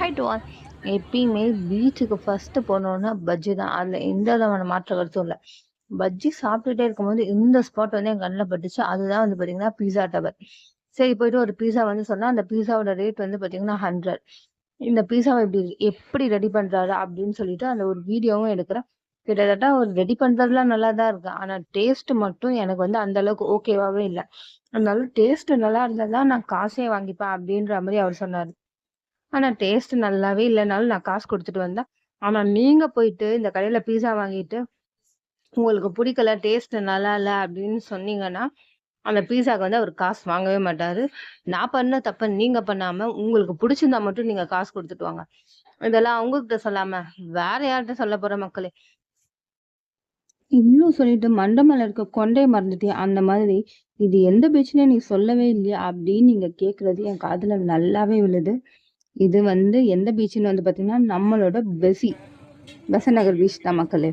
High to all. எப்பயுமே பீச்சுக்கு first போனோம்னா பஜ்ஜி தான். அதுல எந்த விதமான மாற்று கருத்தும் இல்லை. பஜ்ஜி சாப்பிட்டுட்டே இருக்கும்போது இந்த ஸ்பாட் வந்து என் கண்ணில் பட்டுச்சு. அதுதான் வந்து பாத்தீங்கன்னா பீஸா டவர். சரி போயிட்டு ஒரு பீஸா வந்து சொன்னா அந்த பீஸாவோட ரேட் வந்து பாத்தீங்கன்னா 100. இந்த பீஸாவை எப்படி ரெடி பண்றாரு அப்படின்னு சொல்லிட்டு அந்த ஒரு வீடியோவும் எடுக்கிறேன். கிட்டத்தட்ட ஒரு ரெடி பண்றதுலாம் நல்லா தான் இருக்கு. ஆனா டேஸ்ட் மட்டும் எனக்கு வந்து அந்த அளவுக்கு ஓகேவாவே இல்லை. அதனால டேஸ்ட் நல்லா இருந்தா தான் நான் காசே வாங்கிப்பேன் அப்படின்ற மாதிரி அவர் சொன்னாரு. ஆனா டேஸ்ட் நல்லாவே இல்லனாலும் நான் காசு குடுத்துட்டு வந்தேன். ஆனா நீங்க போயிட்டு இந்த கடையில பீஸா வாங்கிட்டு, உங்களுக்கு பிடிக்கல, டேஸ்ட் நல்லா இல்ல அப்படின்னு சொன்னீங்கன்னா, அந்த பீஸாக்கு வந்து அவரு காசு வாங்கவே மாட்டாரு. நான் பண்ண தப்ப நீங்க பண்ணாம, உங்களுக்கு பிடிச்சிருந்தா மட்டும் நீங்க காசு குடுத்துட்டு வாங்க. இதெல்லாம் அவங்ககிட்ட சொல்லாம, வேற யார்ட்ட சொல்லப் போறேன் மக்களே! இன்னும் சொல்லிட்டு மண்ட மேல இருக்க கொண்டைய மறந்துட்டியா? அந்த மாதிரி, "இது எந்த பீச்ன்னே நீ சொல்லவே இல்லையா?" அப்படின்னு நீங்க கேட்கறது என் காதுல நல்லாவே விழுது. இது வந்து எந்த பீச்சுன்னு வந்து பார்த்தீங்கன்னா, நம்மளோட பெசன்ட் நகர் பீச் தான் மக்களே.